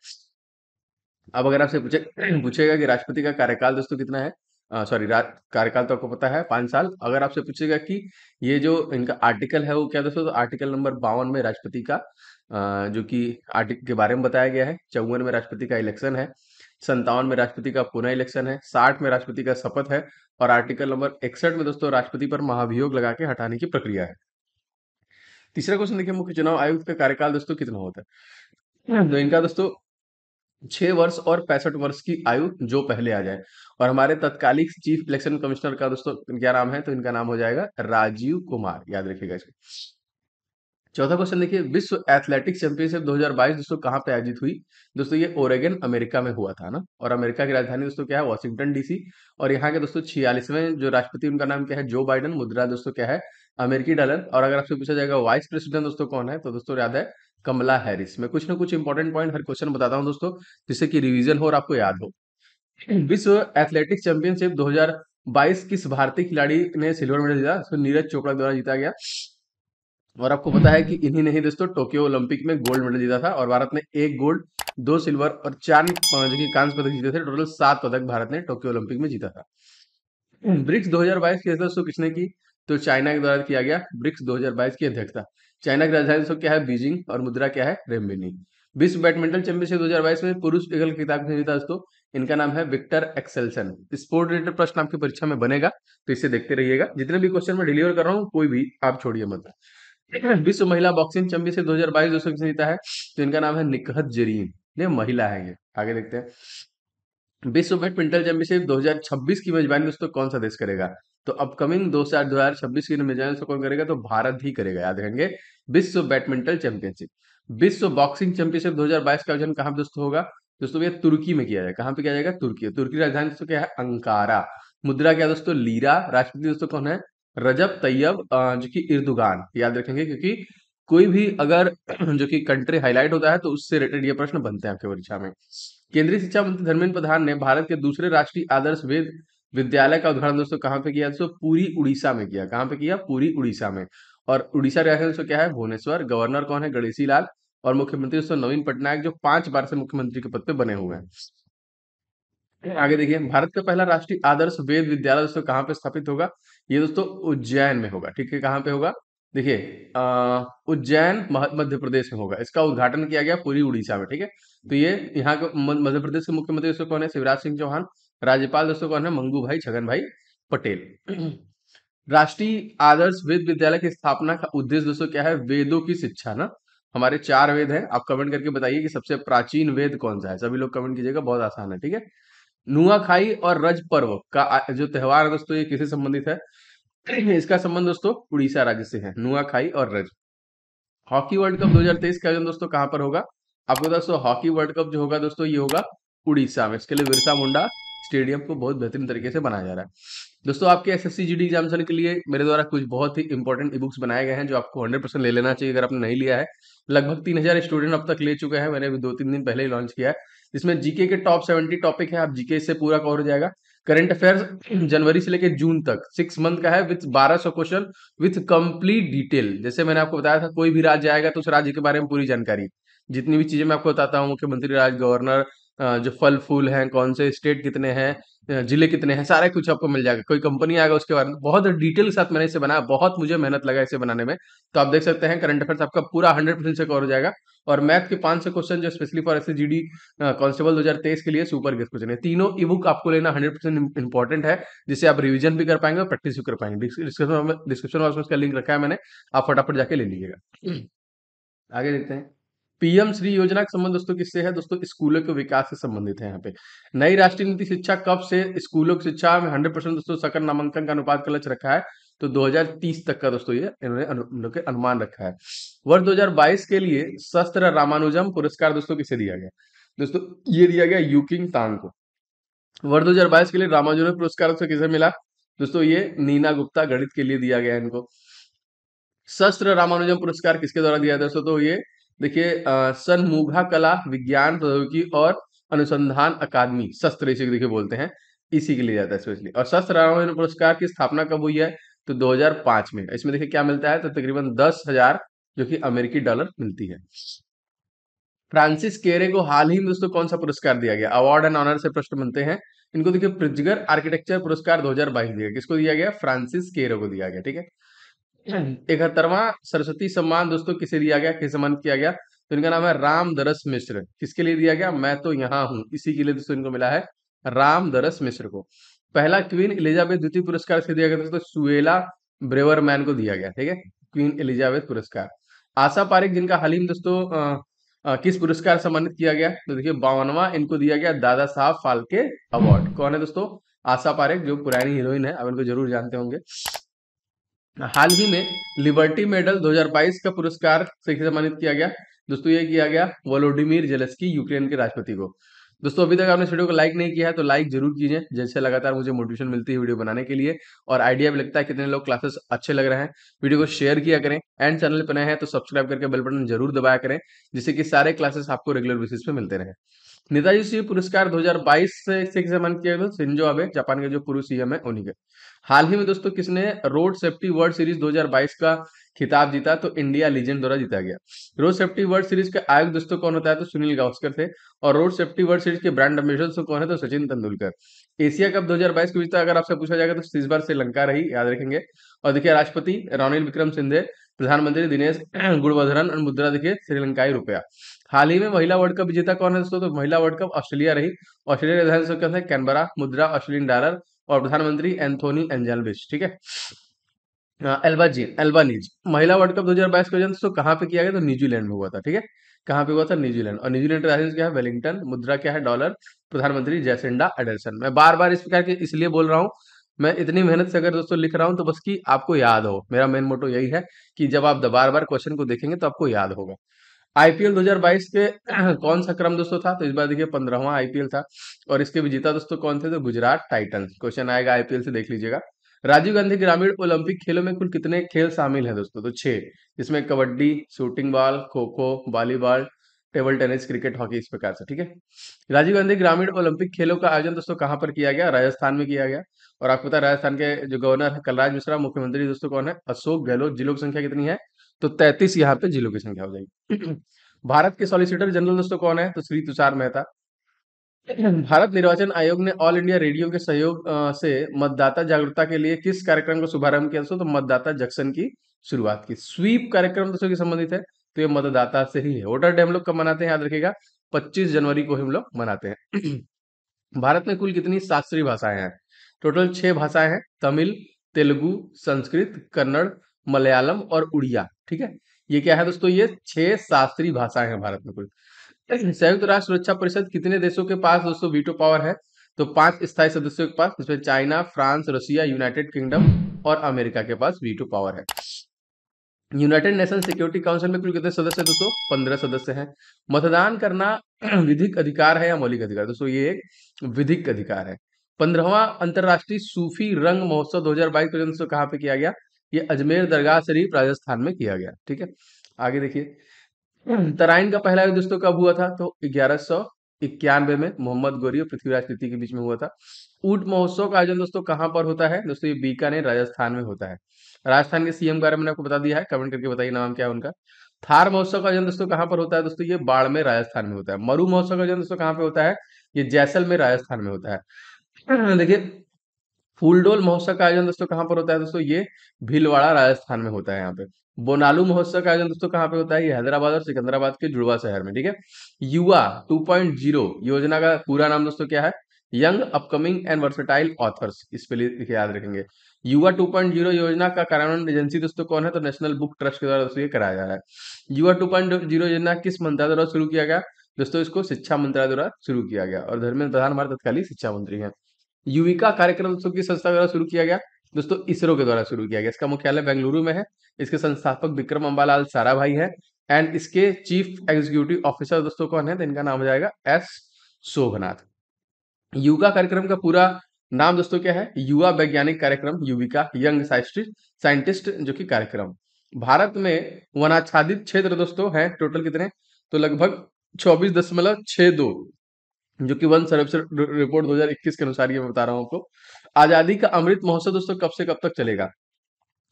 अब अगर आपसे पूछेगा कि राष्ट्रपति का कार्यकाल दोस्तों कितना है, सॉरी, कार्यकाल तो आपको पता है 5 साल। अगर आपसे पूछेगा कि ये जो इनका आर्टिकल है वो क्या दोस्तों, तो आर्टिकल नंबर 52 में राष्ट्रपति का जो कि आर्टिकल के बारे में बताया गया है। 54 में राष्ट्रपति का इलेक्शन है, 57 में राष्ट्रपति का पुनः इलेक्शन है, 60 में राष्ट्रपति का शपथ है, और आर्टिकल नंबर 61 में दोस्तों राष्ट्रपति पर महाभियोग लगा के हटाने की प्रक्रिया है। तीसरा क्वेश्चन देखिए, मुख्य चुनाव आयुक्त का कार्यकाल दोस्तों कितना होता है? तो इनका दोस्तों 6 वर्ष और 65 वर्ष की आयु जो पहले आ जाए। और हमारे तत्कालिक चीफ इलेक्शन कमिश्नर का दोस्तों क्या नाम है? तो इनका नाम हो जाएगा राजीव कुमार, याद रखिएगा इसको। चौथा क्वेश्चन देखिए, विश्व एथलेटिक्स चैंपियनशिप 2022 दोस्तों कहाँ पे आयोजित हुई? दोस्तों ये ओरेगन अमेरिका में हुआ था ना, और अमेरिका की राजधानी दोस्तों क्या है? Washington DC. और यहाँ के दोस्तों 46वें जो राष्ट्रपति, उनका नाम क्या है? जो बाइडन। मुद्रा दोस्तों क्या है? अमेरिकी डॉलर। और अगर आपसे पूछा जाएगा वाइस प्रेसिडेंट दोस्तों कौन है, तो दोस्तों याद है कमला हैरिस। मैं कुछ ना कुछ इंपॉर्टेंट पॉइंट हर क्वेश्चन बताता हूँ दोस्तों, जिससे कि रिवीजन हो और आपको याद हो। विश्व एथलेटिक्स चैंपियनशिप 2022 किस भारतीय खिलाड़ी ने सिल्वर मेडल जीता? तो नीरज चोपड़ा द्वारा जीता गया। और आपको पता है कि इन्हीं ने ही दोस्तों टोक्यो ओलंपिक में गोल्ड मेडल जीता था, और भारत ने 1 गोल्ड, 2 सिल्वर और 4 जो कि कांस्य पदक जीते थे। टोटल 7 पदक भारत ने टोक्यो ओलंपिक में जीता था। ब्रिक्स 2022 की दोस्तों किसने की? तो चाइना के द्वारा किया गया ब्रिक्स 2022 की अध्यक्षता। चाइना की राजधानी दोस्तों क्या है? बीजिंग, और मुद्रा क्या है? रेमबिनी। विश्व बैडमिंटन चैंपियनशिप 2022 में पुरुष युगल खिताब किसने जीता दोस्तों? इनका नाम है विक्टर एक्सेल्सन। स्पोर्ट रिलेटेड प्रश्न आपकी परीक्षा में बनेगा, तो इसे देखते रहिएगा। जितने भी क्वेश्चन मैं डिलीवर कर रहा हूँ कोई भी आप छोड़िए मत। विश्व महिला बॉक्सिंग चैंपियनशिप 2022 दोस्तों किसने जीता है? तो इनका नाम है निकहत जरीन। ये महिला है। ये आगे देखते हैं। विश्व बैडमिंटन चैंपियनशिप 2026 की मेजबानी दोस्तों कौन सा देश करेगा? तो अपकमिंग 2026 की मेजबानी दोस्तों कौन करेगा? तो भारत ही करेगा, याद रखेंगे। विश्व बैडमिंटन चैंपियनशिप। विश्व बॉक्सिंग चैंपियनशिप 2022 का आयोजन कहाँ पे दोस्तों होगा? दोस्तों ये तुर्की में किया जाएगा। कहाँ पे किया जाएगा? तुर्की। तुर्की की राजधानी दोस्तों क्या है? अंकारा। मुद्रा क्या दोस्तों? लीरा। राष्ट्रपति दोस्तों कौन है? रजब तैयब जो कि इर्दुगान, याद रखेंगे, क्योंकि कोई भी अगर जो कि कंट्री हाईलाइट होता है तो उससे रिलेटेड ये प्रश्न बनते हैं आपके परीक्षा में। केंद्रीय शिक्षा मंत्री धर्मेंद्र प्रधान ने भारत के दूसरे राष्ट्रीय आदर्श वेद विद्यालय का उद्घाटन दोस्तों कहाँ पे किया? दोस्तों पूरी उड़ीसा में किया। कहाँ पे किया? पूरी उड़ीसा में। और उड़ीसा का दोस्तों क्या है? भुवनेश्वर। गवर्नर कौन है? गणेशी लाल। और मुख्यमंत्री दोस्तों नवीन पटनायक, जो 5 बार से मुख्यमंत्री के पद पे बने हुए हैं। आगे देखिए, भारत का पहला राष्ट्रीय आदर्श वेद विद्यालय दोस्तों कहाँ पे स्थापित होगा? ये दोस्तों उज्जैन में होगा। ठीक है, कहाँ पे होगा? देखिए उज्जैन मध्य प्रदेश में होगा। इसका उद्घाटन किया गया पूरी उड़ीसा में। ठीक है, तो ये यहाँ के मध्य प्रदेश के मुख्यमंत्री दोस्तों कौन है? शिवराज सिंह चौहान। राज्यपाल दोस्तों कौन है? मंगू भाई छगन भाई पटेल। राष्ट्रीय आदर्श वेद विद्यालय की स्थापना का उद्देश्य दोस्तों क्या है? वेदों की शिक्षा ना, हमारे 4 वेद हैं। आप कमेंट करके बताइए कि सबसे प्राचीन वेद कौन सा है। सभी लोग कमेंट कीजिएगा, बहुत आसान है, ठीक है। नुआखाई और रज पर्व का जो त्योहार है दोस्तों, ये किससे संबंधित है? इसका संबंध दोस्तों उड़ीसा राज्य से है, नुआखाई और रज। हॉकी वर्ल्ड कप 2023 का आयोजन दोस्तों कहाँ पर होगा? आपको दोस्तों हॉकी वर्ल्ड कप जो होगा दोस्तों, ये होगा उड़ीसा में। इसके लिए बिरसा मुंडा स्टेडियम को बहुत बेहतरीन तरीके से बनाया जा रहा है। दोस्तों आपके एसएससी जीडी एग्जामिनेशन के लिए मेरे द्वारा कुछ बहुत ही इंपॉर्टेंट ई बुक्स बनाए गए हैं, जो आपको 100% ले लेना चाहिए अगर आपने नहीं लिया है। लगभग 3000 स्टूडेंट अब तक ले चुके हैं, मैंने अभी 2-3 दिन पहले ही लॉन्च किया है। इसमें जीके के टॉप 70 टॉपिक है, आप जीके से पूरा कवर हो जाएगा। करंट अफेयर्स जनवरी से लेकर जून तक 6 मंथ का है, with 1200 question with complete detail. जैसे मैंने आपको बताया था, कोई भी राज्य आएगा तो उस राज्य के बारे में पूरी जानकारी, जितनी भी चीजें मैं आपको बताता हूँ, मुख्यमंत्री राज, गवर्नर, जो फल फूल हैं, कौन से स्टेट कितने हैं, जिले कितने हैं, सारा कुछ आपको मिल जाएगा। कोई कंपनी आएगा उसके बारे में बहुत डिटेल के साथ मैंने इसे बनाया, बहुत मुझे मेहनत लगा इसे बनाने में। तो आप देख सकते हैं करंट अफेयर्स आपका पूरा 100% से कवर हो जाएगा। और मैथ के 500 क्वेश्चन जो स्पेशली फॉर एसएसजीडी कांस्टेबल 2023 के लिए सुपर गेस्ट क्वेश्चन है। तीनों ई बुक आपको लेना 100% इंपॉर्टेंट है, जिससे आप रिवीजन भी कर पाएंगे और प्रैक्टिस भी कर पाएंगे। डिस्क्रिप्शन बॉक्स में इसका लिंक रखा है मैंने, आप फटाफट जाके ले लीजिएगा। आगे देखते हैं। पीएम श्री योजना का संबंध दोस्तों किससे है? दोस्तों स्कूलों के विकास से संबंधित है। यहाँ पे नई राष्ट्रीय नीति शिक्षा कब से स्कूलों की शिक्षा में 100% दोस्तों सकल नामांकन का अनुपात का लक्ष्य रखा है? तो 2030 तक का दोस्तों ये इन्होंने उन लोग के अनुमान रखा है। वर्ष 2022 के लिए शस्त्र रामानुजम पुरस्कार दोस्तों किसे दिया गया? दोस्तों ये दिया गया यूकिंग तांग को। वर्ष 2022 के लिए रामानुजम पुरस्कार से किसे मिला? दोस्तों ये नीना गुप्ता, गणित के लिए दिया गया है इनको। शस्त्र रामानुजम पुरस्कार किसके द्वारा दिया था? तो ये देखिए सनमुगा कला विज्ञान प्रौद्योगिकी और अनुसंधान अकादमी, शस्त्र इसी को देखिए बोलते हैं, इसी के लिए जाता है स्पेशली। और शस्त्र रामानुजम पुरस्कार की स्थापना कब हुई है? तो 2005 में। इसमें देखिए क्या मिलता है, तो तकरीबन 10,000 जो कि अमेरिकी डॉलर मिलती है। फ्रांसिस केरे को हाल ही में दोस्तों कौन सा पुरस्कार दिया गया? अवार्ड एंड ऑनर से प्रश्न बनते हैं। इनको देखिए प्रिट्जगर आर्किटेक्चर पुरस्कार 2022 दिया गया। किसको दिया गया? फ्रांसिस केरे को दिया गया, ठीक है। 71वां सरस्वती सम्मान दोस्तों किसे दिया गया, किसे सम्मानित किया गया? तो इनका नाम है राम दरस मिश्र। किसके लिए दिया गया? मैं तो यहाँ हूँ, इसी के लिए दोस्तों इनको मिला है राम दरस मिश्र को। पहला क्वीन एलिजाबेथ द्वितीय पुरस्कार से दिया गया दोस्तों सुएला ब्रेवरमैन को दिया गया, ठीक है, क्वीन एलिजाबेथ पुरस्कार। आशा पारेख जिनका हाल ही में दोस्तों किस पुरस्कार से सम्मानित किया गया? तो देखिए 52वां इनको दिया गया दादा साहब फाल्के अवार्ड। कौन है दोस्तों? आशा पारेख, जो पुरानी हीरोइन है, आप इनको जरूर जानते होंगे। हाल ही में लिबर्टी मेडल 2022 का पुरस्कार से किसे सम्मानित किया गया? दोस्तों ये किया गया वोलोडिमिर जेलेस्की, यूक्रेन के राष्ट्रपति को। दोस्तों अभी तक आपने इस वीडियो को लाइक नहीं किया है तो लाइक जरूर कीजिए, जैसे लगातार मुझे मोटिवेशन मिलती है वीडियो बनाने के लिए, और आइडिया भी लगता है कितने लोग क्लासेस अच्छे लग रहे हैं। वीडियो को शेयर किया करें, एंड चैनल पर नए हैं तो सब्सक्राइब करके बेल बटन जरूर दबाया करें, जिससे कि सारे क्लासेस आपको रेगुलर बेसिस पे मिलते रहे। नेताजी श्री पुरस्कार 2022 से किसे सम्मानित किया गया? शिंजो आबे, जापान के जो पूर्व सीएम है, उन्हीं के। हाल ही में दोस्तों किसने रोड सेफ्टी वर्ल्ड सीरीज 2022 का खिताब जीता? तो इंडिया लीजेंड द्वारा जीता गया। रोड सेफ्टी वर्ल्ड सीरीज के आयोजक दोस्तों कौन होता है? तो सुनील गावस्कर थे। और रोड सेफ्टी वर्ल्ड सीरीज के ब्रांड एम्बेसडर तो कौन है? तो सचिन तेंदुलकर। एशिया कप 2022 के विजेता अगर आपसे पूछा जाएगा तो इस बार श्रीलंका रही, याद रखेंगे। और देखिए राष्ट्रपति रानिल विक्रमसिंघे, प्रधानमंत्री दिनेश गुणवर्धन, और मुद्रा देखिए श्रीलंकाई रुपया। हाल ही में महिला वर्ल्ड कप विजेता कौन है दोस्तों? तो महिला वर्ल्ड कप ऑस्ट्रेलिया रही। ऑस्ट्रेलिया का राजधानी है कैनबरा, मुद्रा ऑस्ट्रेलियन डॉलर, और प्रधानमंत्री एंथोनी एंजेल्बिस, ठीक है। एल्बानीज। महिला वर्ल्ड कप 2022 का आयोजन दोस्तों कहाँ पे किया गया? तो न्यूजीलैंड में हुआ था, ठीक है। कहाँ पे हुआ था? न्यूजीलैंड। और न्यूजीलैंड का राजधानी क्या है? वेलिंगटन। मुद्रा क्या है? डॉलर। प्रधानमंत्री जैसिंडा अडर्सन। मैं बार बार इस प्रकार के इसलिए बोल रहा हूँ, मैं इतनी मेहनत से अगर दोस्तों लिख रहा हूँ तो बस कि आपको याद हो। मेरा मेन मोटो यही है कि जब आप बार बार क्वेश्चन को देखेंगे तो आपको याद होगा। आईपीएल 2022 के कौन सा क्रम दोस्तों था? तो इस बार देखिए 15वां आईपीएल था। और इसके विजेता दोस्तों कौन थे? तो गुजरात टाइटंस। क्वेश्चन आएगा आईपीएल से, देख लीजिएगा। राजीव गांधी ग्रामीण ओलंपिक खेलों में कुल कितने खेल शामिल हैं दोस्तों? तो 6, जिसमें kabaddi, shooting ball, kho kho, volleyball, table tennis, cricket, hockey, इस प्रकार से, ठीक है। राजीव गांधी ग्रामीण ओलंपिक खेलों का आयोजन दोस्तों कहाँ पर किया गया? राजस्थान में किया गया। और आपको पता है राजस्थान के जो गवर्नर है कलराज मिश्रा, मुख्यमंत्री दोस्तों कौन है? अशोक गहलोत। जिलों की संख्या कितनी है? तो 33 यहाँ पे जिलों की संख्या हो जाएगी। भारत के सॉलिसिटर जनरल दोस्तों कौन है? तो श्री तुषार मेहता। भारत निर्वाचन आयोग ने ऑल इंडिया रेडियो के सहयोग से मतदाता जागरूकता के लिए किस कार्यक्रम का शुभारंभ किया दोस्तों? तो मतदाता जंक्शन की शुरुआत की। स्वीप कार्यक्रम दोस्तों की संबंधित है, तो ये मतदाता से ही है। वोटर डे हम लोग कब मनाते हैं? याद रखिएगा 25 जनवरी को हम लोग मनाते हैं। भारत में कुल कितनी शास्त्रीय भाषाएं हैं? टोटल 6 भाषाएं हैं, तमिल, तेलुगु, संस्कृत, कन्नड़, मलयालम और उड़िया, ठीक है। ये क्या है दोस्तों, ये 6 शास्त्रीय भाषाएं हैं भारत में कुल। संयुक्त राष्ट्र सुरक्षा परिषद कितने देशों के पास दोस्तों वीटो पावर है? तो 5 स्थायी सदस्यों के पास, जिसमें China, France, Russia, United kingdom और अमेरिका के पास वीटो पावर है। यूनाइटेड नेशन सिक्योरिटी काउंसिल में कुल कितने सदस्य हैं दोस्तों? 15 सदस्य हैं। मतदान करना विधिक अधिकार है या मौलिक अधिकार? दोस्तों ये एक विधिक अधिकार है। 15वां अंतर्राष्ट्रीय सूफी रंग महोत्सव 2022 का दोस्तों कहाँ पे किया गया? ये अजमेर दरगाह शरीफ राजस्थान में किया गया। ठीक है, आगे देखिए। तराइन का पहला युद्ध दोस्तों कब हुआ था? तो 1191 में मोहम्मद गौरी और पृथ्वीराज तृतीय के बीच में हुआ था। ऊंट महोत्सव का आयोजन दोस्तों कहाँ पर होता है? दोस्तों ये बीकानेर राजस्थान में होता है। राजस्थान के सीएम के बारे में मैंने आपको बता दिया है, कमेंट करके बताइए नाम क्या है उनका। थार महोत्सव का आयोजन दोस्तों कहाँ पर होता है? दोस्तों ये बाड़मेर राजस्थान में होता है। मरु महोत्सव का आयोजन दोस्तों कहाँ पे होता है? ये जैसलमेर राजस्थान में होता है। देखिए, फूलडोल महोत्सव का आयोजन दोस्तों कहाँ पर होता है? दोस्तों ये भीलवाड़ा राजस्थान में होता है यहाँ पे। बोनालू महोत्सव का आयोजन दोस्तों कहाँ पे होता है? ये हैदराबाद और सिकंदराबाद के जुड़वा शहर में। ठीक है, युवा 2.0 योजना का पूरा नाम दोस्तों क्या है? Young upcoming and versatile authors, इस पे लिखे याद रखेंगे। युवा 2.0 योजना का कार्यान्वयन एजेंसी दोस्तों कौन है? तो नेशनल बुक ट्रस्ट के द्वारा दोस्तों ये कराया जा रहा है। युवा 2.0 योजना किस मंत्रालय द्वारा शुरू किया गया? दोस्तों इसको शिक्षा मंत्रालय द्वारा शुरू किया गया और धर्मेंद्र प्रधान हमारे तत्कालीन शिक्षा मंत्री हैं। युविका कार्यक्रम दोस्तों की संस्था द्वारा शुरू किया गया? दोस्तों इसरो के द्वारा शुरू किया गया। इसका मुख्यालय बेंगलुरु में है। इसके संस्थापक विक्रम अम्बालाल साराभाई है एंड इसके चीफ एग्जीक्यूटिव ऑफिसर दोस्तों कौन है? तो इनका नाम हो जाएगा एस शोभनाथ। युविका कार्यक्रम का पूरा नाम दोस्तों क्या है? युवा वैज्ञानिक कार्यक्रम, युविका यंग साइंटिस्ट जो कि कार्यक्रम। भारत में वनाच्छादित क्षेत्र दोस्तों है टोटल कितने? तो लगभग 24.62, जो कि वन सर्वेक्षण रिपोर्ट 2021 के अनुसार ये मैं बता रहा हूँ आपको। आजादी का अमृत महोत्सव दोस्तों कब से कब तक चलेगा?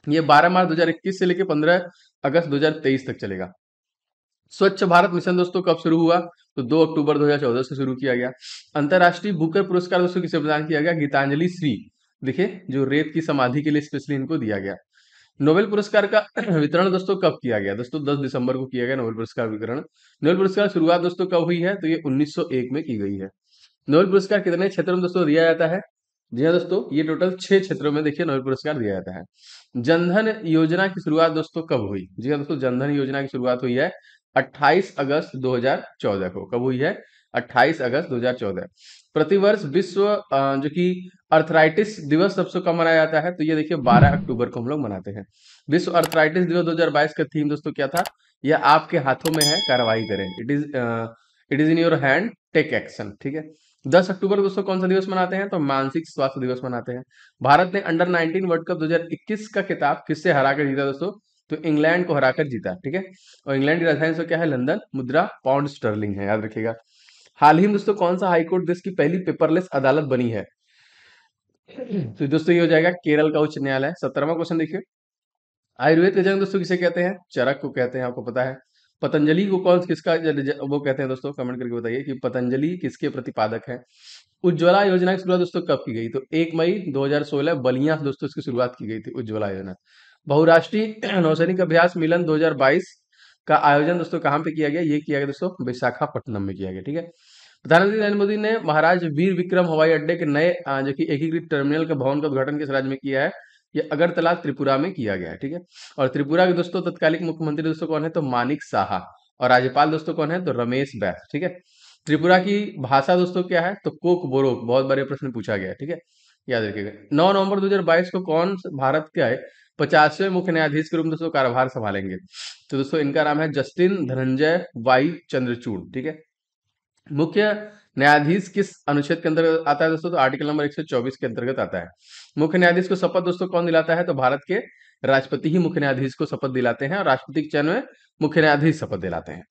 ये 12 मार्च 2021 से लेकर 15 अगस्त 2023 तक चलेगा। स्वच्छ भारत मिशन दोस्तों कब शुरू हुआ? तो 2 अक्टूबर 2014 से शुरू किया गया। अंतरराष्ट्रीय बुकर पुरस्कार दोस्तों किसे प्रदान किया गया? गीतांजलि श्री, देखिए जो रेत की समाधि के लिए स्पेशली इनको दिया गया। नोबेल पुरस्कार का वितरण दोस्तों कब किया गया? दोस्तों 10 दिसंबर को किया गया नोबेल पुरस्कार वितरण। नोबेल पुरस्कार शुरुआत दोस्तों कब हुई है? तो ये 1901 में की गई है। नोबेल पुरस्कार कितने क्षेत्रों में दोस्तों दिया जाता है? जी हाँ दोस्तों, ये टोटल 6 क्षेत्रों में देखिए नोबेल पुरस्कार दिया जाता है। जनधन योजना की शुरुआत दोस्तों कब हुई? जी हाँ दोस्तों, जनधन योजना की शुरुआत हुई है 28 अगस्त 2014 को। कब हुई है? 28 अगस्त 2014। प्रतिवर्ष विश्व जो कि अर्थराइटिस दिवस सबसे कब मनाया जाता है? तो ये देखिए 12 अक्टूबर को हम लोग मनाते हैं। विश्व अर्थराइटिस दिवस 2022 का थीम दोस्तों क्या था? यह आपके हाथों में है, कार्रवाई करें। It is in your hand, take action. ठीक है, 10 अक्टूबर को दोस्तों कौन सा दिवस मनाते हैं? तो मानसिक स्वास्थ्य दिवस मनाते हैं। भारत ने अंडर 19 वर्ल्ड कप 2021 का खिताब किससे हराकर जीता दोस्तों? तो इंग्लैंड को हराकर जीता। ठीक है, और इंग्लैंड की राजधानी दोस्तों क्या है? लंदन। मुद्रा पाउंड स्टर्लिंग है, याद रखिएगा। हाल ही में दोस्तों कौन सा हाईकोर्ट देश की पहली पेपरलेस अदालत बनी है? तो दोस्तों ये हो जाएगा केरल का उच्च न्यायालय। 17वां क्वेश्चन देखिए। आयुर्वेद के जनक दोस्तों किसे कहते हैं? चरक को कहते हैं, आपको पता है। पतंजलि को कौन किसका वो कहते हैं दोस्तों? कमेंट करके बताइए कि पतंजलि किसके प्रतिपादक है। उज्ज्वला योजना की शुरुआत दोस्तों कब की गई? तो 1 मई 2016 बलिया से दोस्तों इसकी शुरुआत की गई थी, उज्ज्वला योजना। बहुराष्ट्रीय नौसैनिक अभ्यास मिलन 2022 का आयोजन दोस्तों कहाँ पे किया गया? ये किया गया दोस्तों विशाखापट्टनम में किया गया। ठीक है, प्रधानमंत्री नरेंद्र मोदी ने महाराज वीर विक्रम हवाई अड्डे के नए जो कि एकीकृत टर्मिनल के भवन का उद्घाटन किस राज्य में किया है? ये अगरतला त्रिपुरा में किया गया है। ठीक है, और त्रिपुरा के दोस्तों तत्कालीन मुख्यमंत्री दोस्तों कौन है? तो मानिक साहा। और राज्यपाल दोस्तों कौन है? तो रमेश बैस। ठीक है, त्रिपुरा की भाषा दोस्तों क्या है? तो कोक बोरोक। बहुत बड़े प्रश्न पूछा गया है। ठीक है, याद रखिएगा। 9 नवंबर 2022 को कौन भारत के 50वें मुख्य न्यायाधीश के रूप में दोस्तों कार्यभार संभालेंगे? तो दोस्तों इनका नाम है जस्टिन धनंजय वाई चंद्रचूड़। ठीक है, मुख्य न्यायाधीश किस अनुच्छेद के अंतर्गत आता है दोस्तों? तो आर्टिकल नंबर 124 के अंतर्गत आता है। मुख्य न्यायाधीश को शपथ दोस्तों कौन दिलाता है? तो भारत के राष्ट्रपति ही मुख्य न्यायाधीश को शपथ दिलाते हैं और राष्ट्रपति के चयन में मुख्य न्यायाधीश शपथ दिलाते हैं।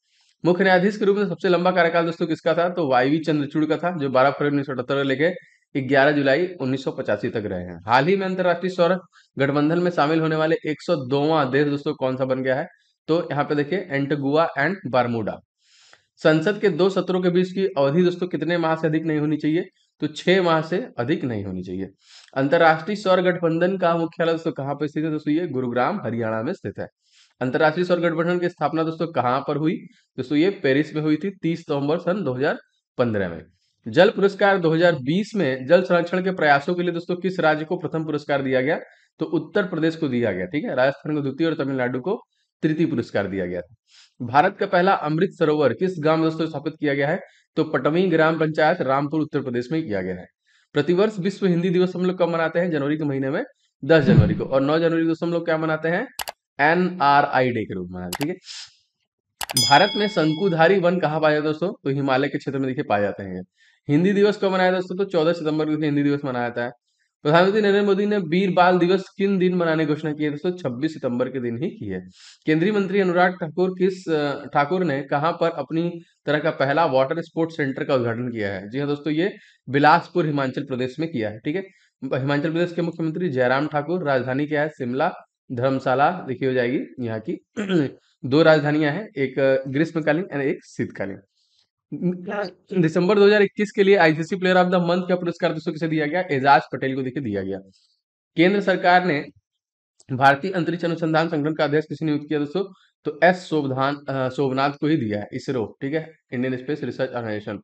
मुख्य न्यायाधीश के रूप में सबसे लंबा कार्यकाल दोस्तों किसका था? तो वाईवी चंद्रचूड़ का था, जो 12 फरवरी 1978 लेके 11 जुलाई 1985 तक रहे हैं। हाल ही में अंतर्राष्ट्रीय सौर गठबंधन में शामिल होने वाले 102वां देश दोस्तों कौन सा बन गया है? तो यहाँ पे देखिए एंटीगुआ एंड बारमूडा। संसद के 2 सत्रों के बीच की अवधि दोस्तों कितने माह से अधिक नहीं होनी चाहिए? तो 6 माह से अधिक नहीं होनी चाहिए। अंतर्राष्ट्रीय सौर गठबंधन का मुख्यालय दोस्तों कहाँ पर स्थित है? दोस्तों ये गुरुग्राम हरियाणा में स्थित है। अंतर्राष्ट्रीय सौर गठबंधन की स्थापना दोस्तों कहाँ पर हुई? दोस्तों ये पेरिस में हुई थी 30 नवंबर सन 2015 में। जल पुरस्कार 2020 में जल संरक्षण के प्रयासों के लिए दोस्तों किस राज्य को प्रथम पुरस्कार दिया गया? तो उत्तर प्रदेश को दिया गया। ठीक है, राजस्थान को द्वितीय और तमिलनाडु को तृतीय पुरस्कार दिया गया था। भारत का पहला अमृत सरोवर किस गांव में दोस्तों स्थापित किया गया है? तो पटमी ग्राम पंचायत, रामपुर, उत्तर प्रदेश में किया गया है। प्रतिवर्ष विश्व हिंदी दिवस हम लोग कब मनाते हैं? जनवरी के महीने में 10 जनवरी को। और 9 जनवरी को दोस्तों हम लोग क्या मनाते हैं? NRI डे के रूप में मनाते हैं, ठीक है। भारत में शंकुधारी वन कहाँ पाया जाता है दोस्तों? तो हिमालय के क्षेत्र में देखिए पाए जाते हैं। हिंदी दिवस कब मनाया दोस्तों? तो 14 सितंबर को हिंदी दिवस मनाया जाता है। प्रधानमंत्री नरेंद्र मोदी ने वीर बाल दिवस किन दिन मनाने की घोषणा की है दोस्तों? 26 सितंबर के दिन ही की है। केंद्रीय मंत्री अनुराग ठाकुर ने कहाँ पर अपनी तरह का पहला वाटर स्पोर्ट्स सेंटर का उद्घाटन किया है? जी हाँ दोस्तों, ये बिलासपुर हिमाचल प्रदेश में किया है, ठीक है। हिमाचल प्रदेश के मुख्यमंत्री जयराम ठाकुर, राजधानी क्या है? शिमला, धर्मशाला देखिए हो जाएगी यहाँ की। दो राजधानियां हैं, एक ग्रीष्मकालीन और एक शीतकालीन। दिसंबर 2021 के लिए ICC player of the month का पुरस्कार दोस्तों किसे दिया गया? एजाज पटेल को देखिए दिया गया। केंद्र सरकार ने भारतीय अंतरिक्ष अनुसंधान संगठन का अध्यक्ष किसे नियुक्त किया दोस्तों? तो सोमनाथ को ही दिया है, इसरो, ठीक है, Indian space research organisation.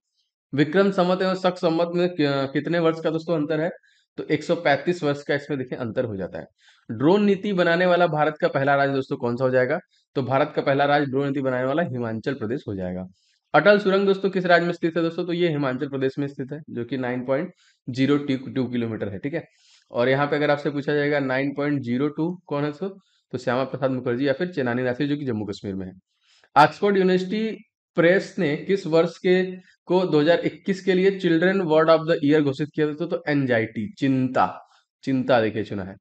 Vikram Samvat एवं शक संवत में कितने वर्ष का दोस्तों अंतर है? तो 135 वर्ष का इसमें देखिए अंतर हो जाता है। ड्रोन नीति बनाने वाला भारत का पहला राज्य दोस्तों कौन सा हो जाएगा? तो भारत का पहला राज्य ड्रोन नीति बनाने वाला हिमाचल प्रदेश हो जाएगा। अटल सुरंग दोस्तों किस राज्य में स्थित है दोस्तों? तो ये हिमाचल प्रदेश में स्थित है, जो कि 9.02 किलोमीटर है, ठीक है। और यहाँ पे अगर आपसे पूछा जाएगा 9.02 कौन है दोस्तों? तो श्यामा प्रसाद मुखर्जी या फिर चेनानी राशि, जो कि जम्मू कश्मीर में है। ऑक्सफोर्ड यूनिवर्सिटी प्रेस ने किस वर्ष के को 2021 के लिए children word of the year घोषित किया था? तो एंजाइटी, चिंता, चिंता देखिए चुना है।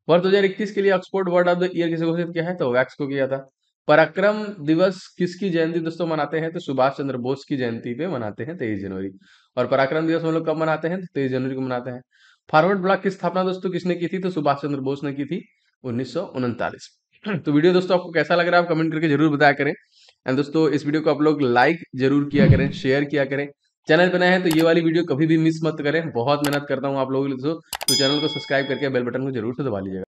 वर्ष 2021 के लिए Oxford word of the year किसे घोषित किया है? तो वैक्स को किया था। पराक्रम दिवस किसकी जयंती दोस्तों मनाते हैं? तो सुभाष चंद्र बोस की जयंती पे मनाते हैं, 23 जनवरी। और पराक्रम दिवस हम लोग कब मनाते हैं? तो 23 जनवरी को मनाते हैं। फॉरवर्ड ब्लॉक की स्थापना दोस्तों किसने की थी? तो सुभाष चंद्र बोस ने की थी 1939। तो वीडियो दोस्तों आपको कैसा लग रहा है आप कमेंट करके जरूर बताया करें। एंड दोस्तों इस वीडियो को आप लोग लाइक जरूर किया करें, शेयर किया करें। चैनल पर नए हैं तो ये वाली वीडियो कभी भी मिस मत करें, बहुत मेहनत करता हूँ आप लोगों के लिए दोस्तों। तो चैनल को सब्सक्राइब करके बेल बटन को जरूर से दबा लीजिएगा।